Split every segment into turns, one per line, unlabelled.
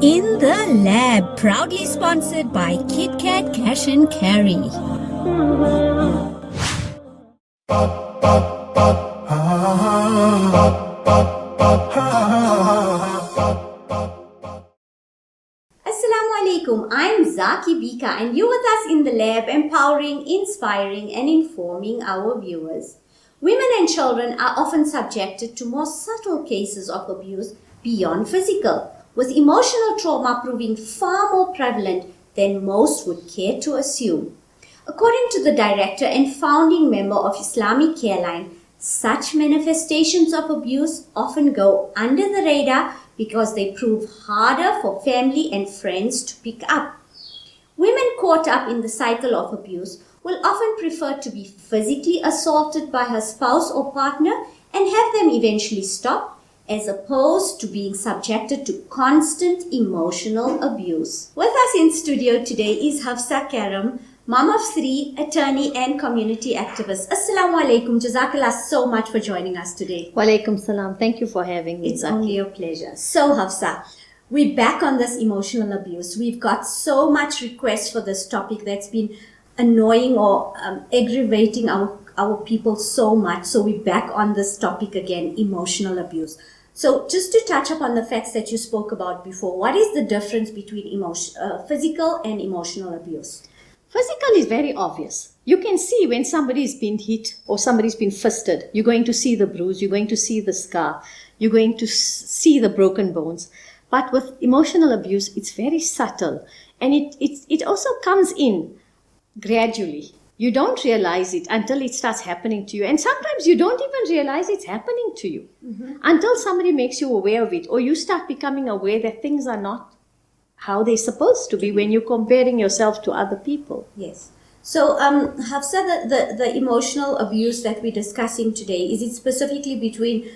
In the Lab, proudly sponsored by Kit Kat Cash and Carry.
Assalamu alaikum, I'm Zaki Bika and you're with us in the lab, empowering, inspiring and informing our viewers. Women and children are often subjected to more subtle cases of abuse beyond physical, with emotional trauma proving far more prevalent than most would care to assume. According to the director and founding member of Islamic Careline, such manifestations of abuse often go under the radar because they prove harder for family and friends to pick up. Women caught up in the cycle of abuse will often prefer to be physically assaulted by her spouse or partner and have them eventually stop, as opposed to being subjected to constant emotional abuse. With us in studio today is Hafsa Karam, mom of three, attorney and community activist. Assalamu alaikum. Jazakallah so much for joining us today.
Walaikum salam. Thank you for having me.
It's only a pleasure. So Hafsa, we're back on this emotional abuse. We've got so much requests for this topic that's been annoying or aggravating our people so much. So we're back on this topic again, emotional abuse. So just to touch upon the facts that you spoke about before, what is the difference between physical and emotional abuse?
Physical is very obvious. You can see when somebody's been hit or somebody's been fisted. You're going to see the bruise. You're going to see the scar. You're going to see the broken bones. But with emotional abuse, it's very subtle. And it also comes in gradually. You don't realize it until it starts happening to you. And sometimes you don't even realize it's happening to you until somebody makes you aware of it, or you start becoming aware that things are not how they're supposed to be when you're comparing yourself to other people.
Yes. So, Hafsa, the emotional abuse that we're discussing today, is it specifically between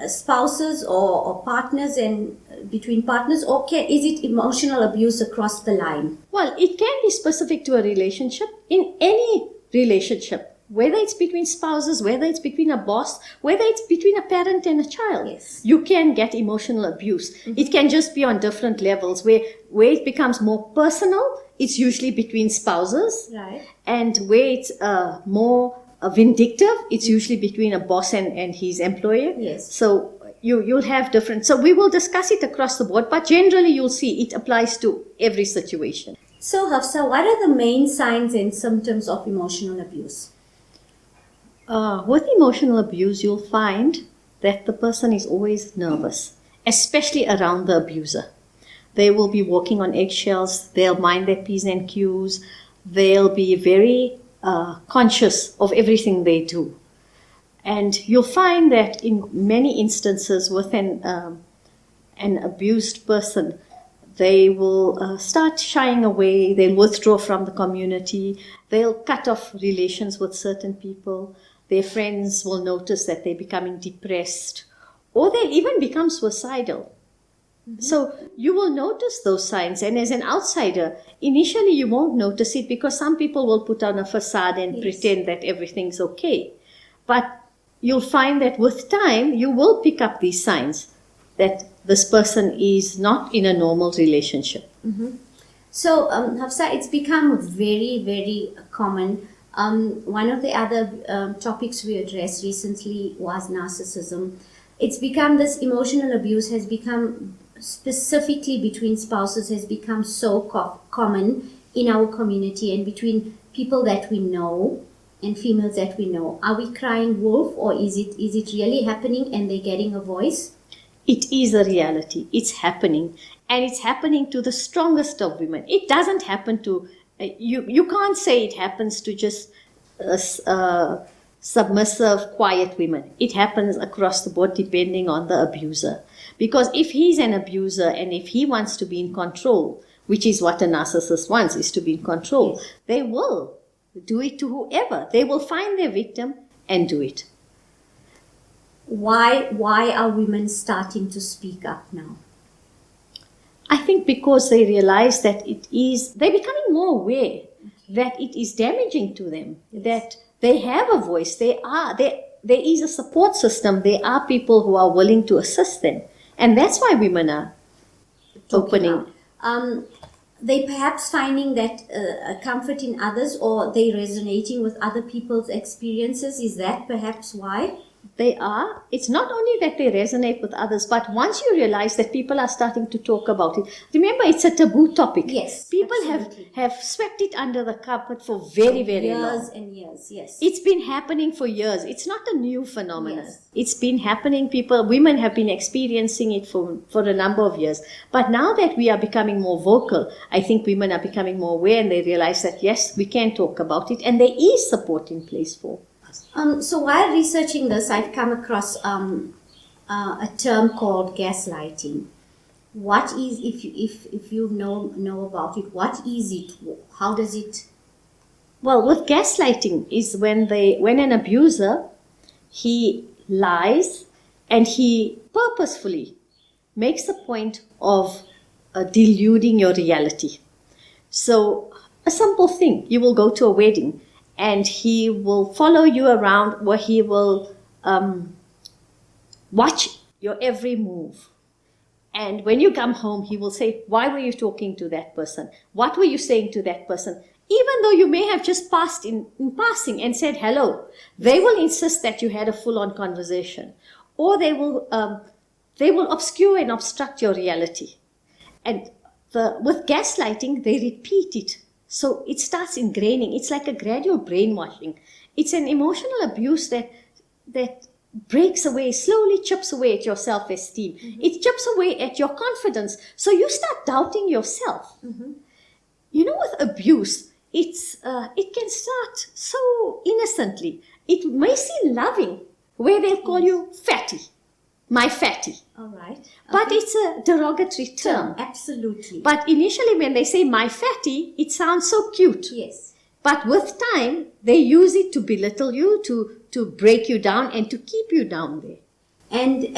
spouses or partners and between partners, or is it emotional abuse across the line?
Well, it can be specific to a relationship. In any relationship, whether it's between spouses, whether it's between a boss, whether it's between a parent and a child,
yes,
you can get emotional abuse. It can just be on different levels. Where it becomes more personal, it's usually between spouses.
Right.
And where it's more vindictive, it's usually between a boss and his employer.
Yes.
So you'll have different. So we will discuss it across the board, but generally you'll see it applies to every situation.
So Hafsa, what are the main signs and symptoms of emotional abuse?
With emotional abuse, you'll find that the person is always nervous, especially around the abuser. They will be walking on eggshells. They'll mind their P's and Q's. They'll be very conscious of everything they do. And you'll find that in many instances with an abused person, they will start shying away. They'll withdraw from the community. They'll cut off relations with certain people. Their friends will notice that they're becoming depressed, or they'll even become suicidal. So you will notice those signs, and as an outsider, initially you won't notice it because some people will put on a facade and pretend that everything's okay. But you'll find that with time, you will pick up these signs that this person is not in a normal relationship.
So, Hafsa, it's become very, very common. One of the other topics we addressed recently was narcissism. It's become, this emotional abuse has become, specifically between spouses, has become so common in our community and between people that we know and females that we know. Are we crying wolf, or is it really happening and they're getting a voice?
It is a reality. It's happening. And it's happening to the strongest of women. It doesn't happen to, you can't say it happens to just submissive, quiet women. It happens across the board depending on the abuser. Because if he's an abuser and if he wants to be in control, which is what a narcissist wants, is to be in control, they will do it to whoever. They will find their victim and do it.
Why are women starting to speak up now?
I think because they realize that they're becoming more aware that it is damaging to them, that they have a voice, there is a support system, there are people who are willing to assist them. And that's why women are
talking
Opening.
about. They perhaps finding that comfort in others, or they resonating with other people's experiences. Is that perhaps why?
They are. It's not only that they resonate with others, but once you realize that people are starting to talk about it, remember it's a taboo topic.
Yes,
People
absolutely.
have swept it under the carpet for very, very long.
Years and years, yes.
It's been happening for years. It's not a new phenomenon.
Yes.
It's been happening. Women have been experiencing it for a number of years. But now that we are becoming more vocal, I think women are becoming more aware, and they realize that yes, we can talk about it, and there is support in place for us.
So while researching this, I've come across a term called gaslighting. What is, if you know about it, what is it? How does it?
Well, with gaslighting is when an abuser, he lies and he purposefully makes a point of deluding your reality. So a simple thing, you will go to a wedding and he will follow you around, where he will watch your every move. And when you come home, he will say, why were you talking to that person? What were you saying to that person? Even though you may have just passed in passing and said hello, they will insist that you had a full-on conversation. Or they will obscure and obstruct your reality. And with gaslighting, they repeat it. So it starts ingraining. It's like a gradual brainwashing. It's an emotional abuse that breaks away, slowly chips away at your self-esteem. Mm-hmm. It chips away at your confidence. So you start doubting yourself. Mm-hmm. You know, with abuse, it can start so innocently. It may seem loving, where they'll call you fatty, my fatty.
All right. Okay.
But it's a derogatory term.
Absolutely.
But initially when they say my fatty, it sounds so cute.
Yes.
But with time, they use it to belittle you, to break you down, and to keep you down there.
And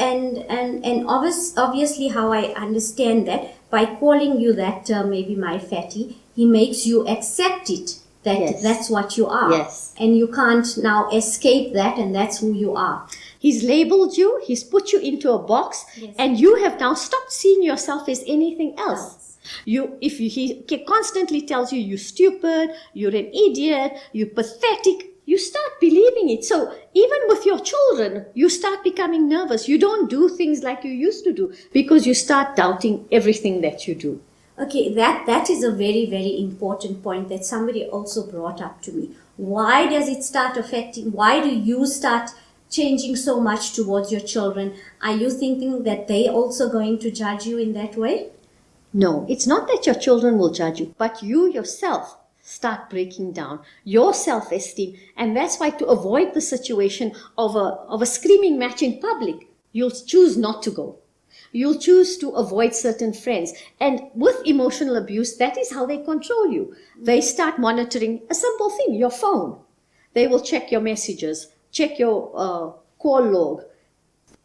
obviously how I understand that, by calling you that term, maybe my fatty, he makes you accept it, that
Yes.
that's what you are.
Yes.
And you can't now escape that, and that's who you are.
He's labeled you, he's put you into a box,
Yes.
and you have now stopped seeing yourself as anything else. He constantly tells you you're stupid, you're an idiot, you're pathetic, you start believing it. So even with your children, you start becoming nervous. You don't do things like you used to do because you start doubting everything that you do.
Okay, that is a very, very important point that somebody also brought up to me. Why does it start affecting, why do you start changing so much towards your children? Are you thinking that they also going to judge you in that way?
No, it's not that your children will judge you, but you yourself start breaking down your self-esteem. And that's why, to avoid the situation of a screaming match in public, you'll choose not to go. You'll choose to avoid certain friends. And with emotional abuse, that is how they control you. They start monitoring a simple thing, your phone. They will check your messages, check your call log,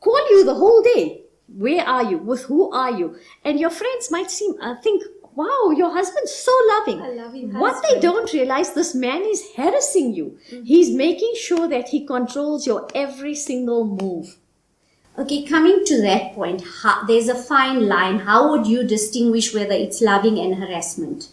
call you the whole day. Where are you? With who are you? And your friends might think, wow, your husband's so loving.
A loving
What they
husband.
don't realize, this man is harassing you. Mm-hmm. He's making sure that he controls your every single move.
Okay, coming to that point, there's a fine line. How would you distinguish whether it's loving and harassment?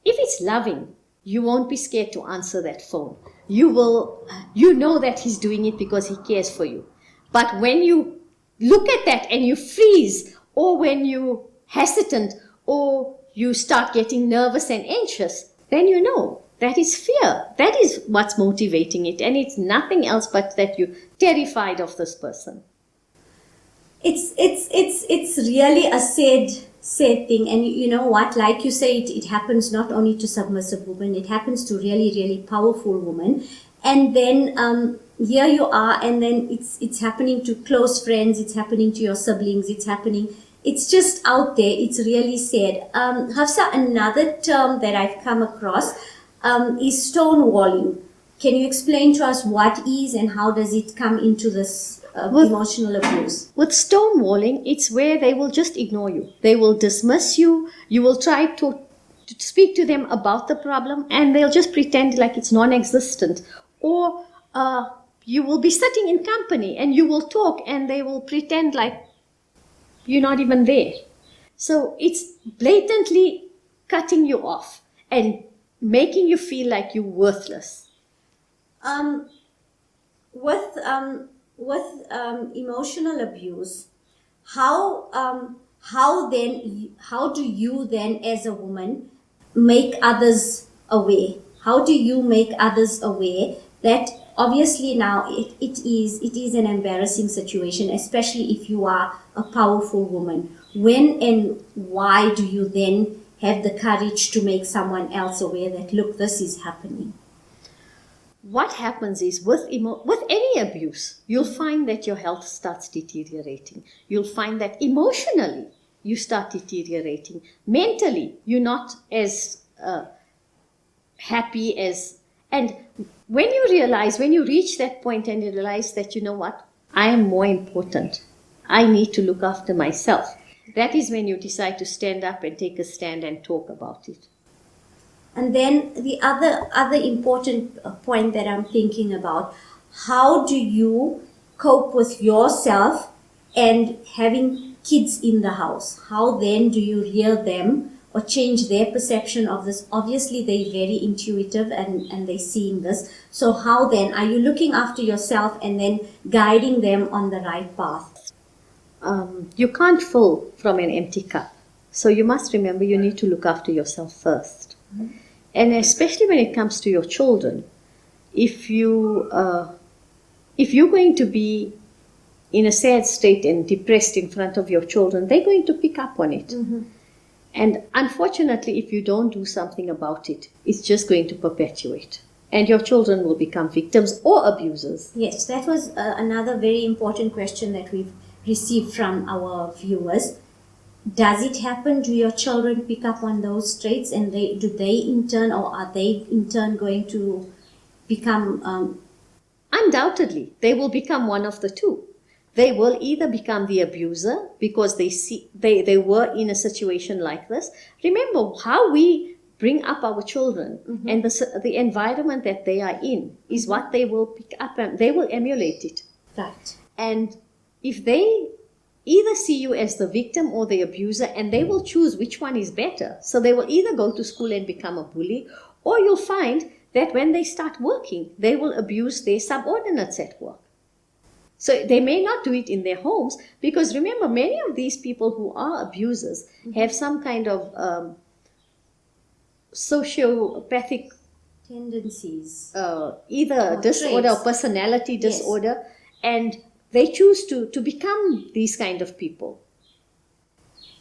If it's loving, you won't be scared to answer that phone. You know that he's doing it because he cares for you. But when you look at that and you freeze, or when you hesitant, or you start getting nervous and anxious, then you know that is fear. That is what's motivating it, and it's nothing else but that you're terrified of this person.
It's really a sad thing, and you know what? Like you say, it happens not only to submissive women; it happens to really, really powerful women. And then here you are, and then it's happening to close friends, it's happening to your siblings, it's just out there. It's really sad. Hafsa, another term that I've come across is stonewalling. Can you explain to us what is and how does it come into this emotional abuse?
With stonewalling, it's where they will just ignore you. They will dismiss you. You will try to speak to them about the problem, and they'll just pretend like it's non-existent. Or you will be sitting in company and you will talk, and they will pretend like You're not even there. So it's blatantly cutting you off and making you feel like you're worthless.
Um, with emotional abuse, how do you then as a woman make others aware? How do you make others aware that obviously now it is an embarrassing situation, especially if you are a powerful woman. When and why do you then have the courage to make someone else aware that, look, this is happening?
What happens is with any abuse, you'll find that your health starts deteriorating. You'll find that emotionally you start deteriorating. Mentally, you're not as happy as. And when you reach that point and you realize that, you know what, I am more important. I need to look after myself. That is when you decide to stand up and take a stand and talk about it.
And then the other important point that I'm thinking about, how do you cope with yourself and having kids in the house? How then do you rear them or change their perception of this? Obviously, they're very intuitive and they're seeing this. So how then are you looking after yourself and then guiding them on the right path?
You can't fill from an empty cup. So you must remember you need to look after yourself first. Mm-hmm. And especially when it comes to your children, if you're going to be in a sad state and depressed in front of your children, they're going to pick up on it. Mm-hmm. And unfortunately, if you don't do something about it, it's just going to perpetuate. And your children will become victims or abusers.
Yes, that was another very important question that we've received from our viewers. Does it happen? Do your children pick up on those traits, and do they in turn, or are they in turn going to become?
Undoubtedly, they will become one of the two. They will either become the abuser because they were in a situation like this. Remember how we bring up our children, mm-hmm. and the environment that they are in is what they will pick up and they will emulate it.
Right.
And if they either see you as the victim or the abuser, and they will choose which one is better. So they will either go to school and become a bully, or you'll find that when they start working, they will abuse their subordinates at work. So they may not do it in their homes, because remember, many of these people who are abusers mm-hmm. have some kind of sociopathic
tendencies,
either disorder
traits.
Or personality disorder,
yes.
And they choose to become these kind of people.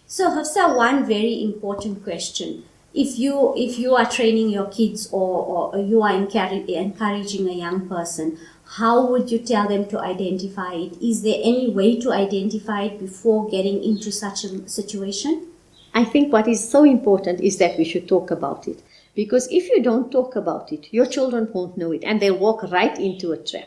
So Hafsa, one very important question. If you are training your kids or you are encouraging a young person, how would you tell them to identify it? Is there any way to identify it before getting into such a situation?
I think what is so important is that we should talk about it. Because if you don't talk about it, your children won't know it, and they'll walk right into a trap.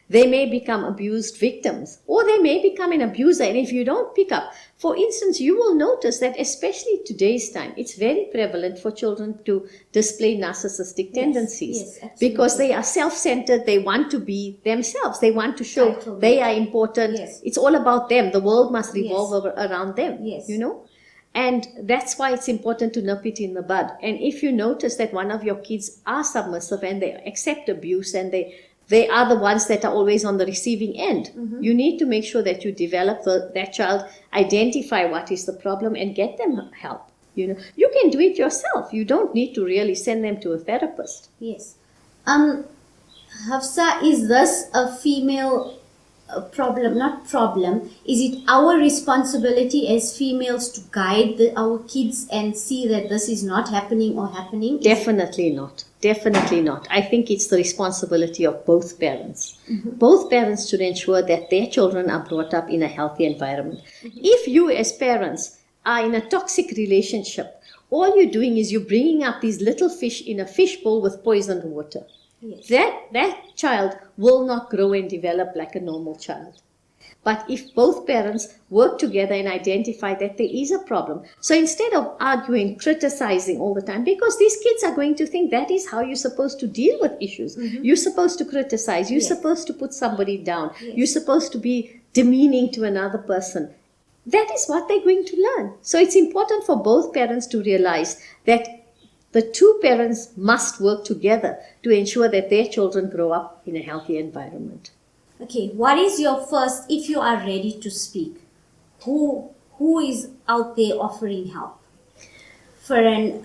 They may become abused victims, or they may become an abuser. And if you don't pick up, for instance, you will notice that especially today's time, it's very prevalent for children to display narcissistic tendencies.
Yes,
because they are self-centered. They want to be themselves. They want to show they are important.
Yes.
It's all about them. The world must revolve around them,
yes.
you know. And that's why it's important to nip it in the bud. And if you notice that one of your kids are submissive and they accept abuse and they are the ones that are always on the receiving end. Mm-hmm. You need to make sure that you develop that child, identify what is the problem, and get them help. You know, you can do it yourself. You don't need to really send them to a therapist.
Yes. Hafsa, is this a female problem? Not problem. Is it our responsibility as females to guide our kids and see that this is not happening or happening?
Definitely not. Definitely not. I think it's the responsibility of both parents.
Mm-hmm.
Both parents should ensure that their children are brought up in a healthy environment. Mm-hmm. If you as parents are in a toxic relationship, all you're doing is you're bringing up these little fish in a fishbowl with poisoned water.
Yes.
That child will not grow and develop like a normal child. But if both parents work together and identify that there is a problem, so instead of arguing, criticizing all the time, because these kids are going to think that is how you're supposed to deal with issues. Mm-hmm. You're supposed to criticize. You're supposed to put somebody down. Yes. You're supposed to be demeaning to another person. that is what they're going to learn. So it's important for both parents to realize that the two parents must work together to ensure that their children grow up in a healthy environment.
Okay, what is your first, if you are ready to speak, who is out there offering help?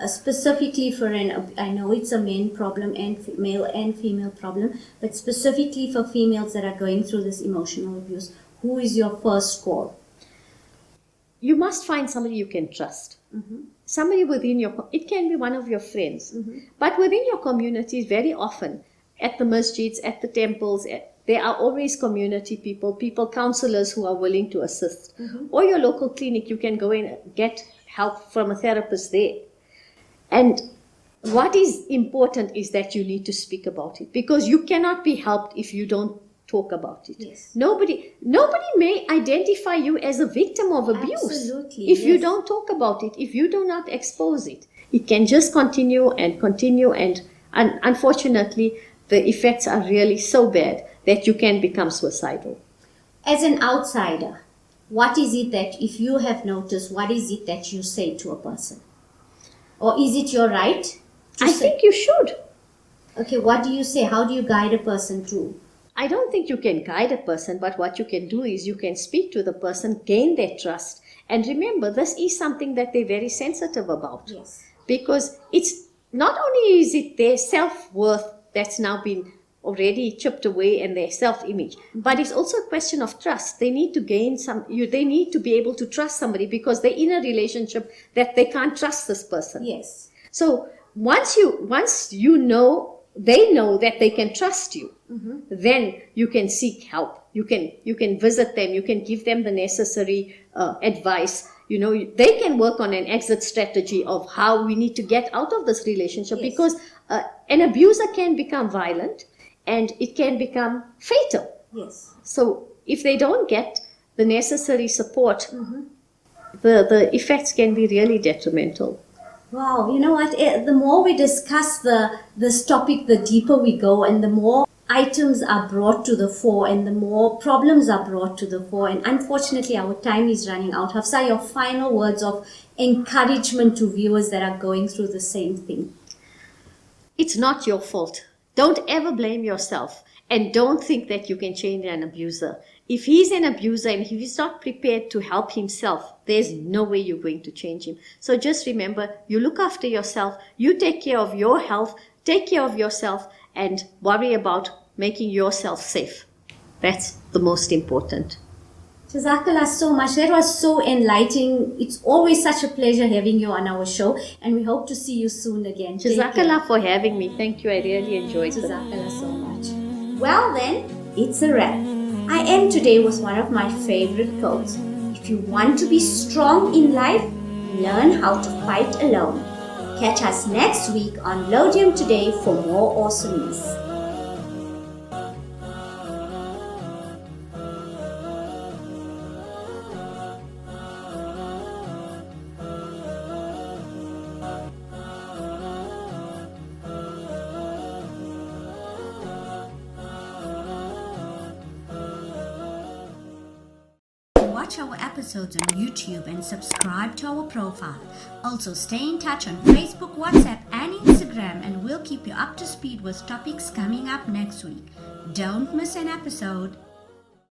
Specifically for I know it's a male problem and male and female problem, but specifically for females that are going through this emotional abuse, who is your first call?
You must find somebody you can trust.
Mm-hmm.
Somebody within it can be one of your friends,
Mm-hmm.
but within your communities, very often, at the masjids, at the temples, there are always community people, counselors who are willing to assist.
Mm-hmm.
Or your local clinic, you can go and get help from a therapist there. And what is important is that you need to speak about it, because you cannot be helped if you don't talk about it.
Yes.
Nobody may identify you as a victim of abuse.
Absolutely,
if you
yes.
don't talk about it, if you do not expose it. It can just continue, and unfortunately the effects are really so bad that you can become suicidal.
As an outsider, what is it that, if you have noticed, what is it that you say to a person? Or is it your right to
I
say?
think you should.
Okay, what do you say? How do you guide a person to?
I don't think you can guide a person, but what you can do is you can speak to the person, gain their trust, and remember, this is something that they're very sensitive about.
Yes.
Because it's not only is it their self-worth that's now been already chipped away and their self-image, but it's also a question of trust. They need to gain they need to be able to trust somebody, because they're in a relationship that they can't trust this person.
Yes.
So once you know, they know that they can trust you,
Mm-hmm.
then you can seek help. You can visit them. You can give them the necessary advice. They can work on an exit strategy of how we need to get out of this relationship.
Yes.
Because an abuser can become violent and it can become fatal.
Yes.
So if they don't get the necessary support,
Mm-hmm.
the effects can be really detrimental.
Wow, you know what? The more we discuss this topic, the deeper we go, and the more items are brought to the fore, and the more problems are brought to the fore. And unfortunately, our time is running out. Hafsa, your final words of encouragement to viewers that are going through the same thing.
It's not your fault. Don't ever blame yourself, and don't think that you can change an abuser. If he's an abuser and if he's not prepared to help himself, there's no way you're going to change him. So just remember, you look after yourself, you take care of your health, take care of yourself, and worry about making yourself safe. That's the most important.
Jazakallah so much. That was so enlightening. It's always such a pleasure having you on our show, and we hope to see you soon again. Take care.
Jazakallah for having me. Thank you. I really enjoyed it.
Jazakallah so much. Well then, it's a wrap. I end today with one of my favorite quotes. If you want to be strong in life, learn how to fight alone. Catch us next week on Lodium Today for more awesomeness. Watch our episodes on YouTube and subscribe to our profile. Also, stay in touch on Facebook, WhatsApp, and Instagram, and we'll keep you up to speed with topics coming up next week. Don't miss an episode.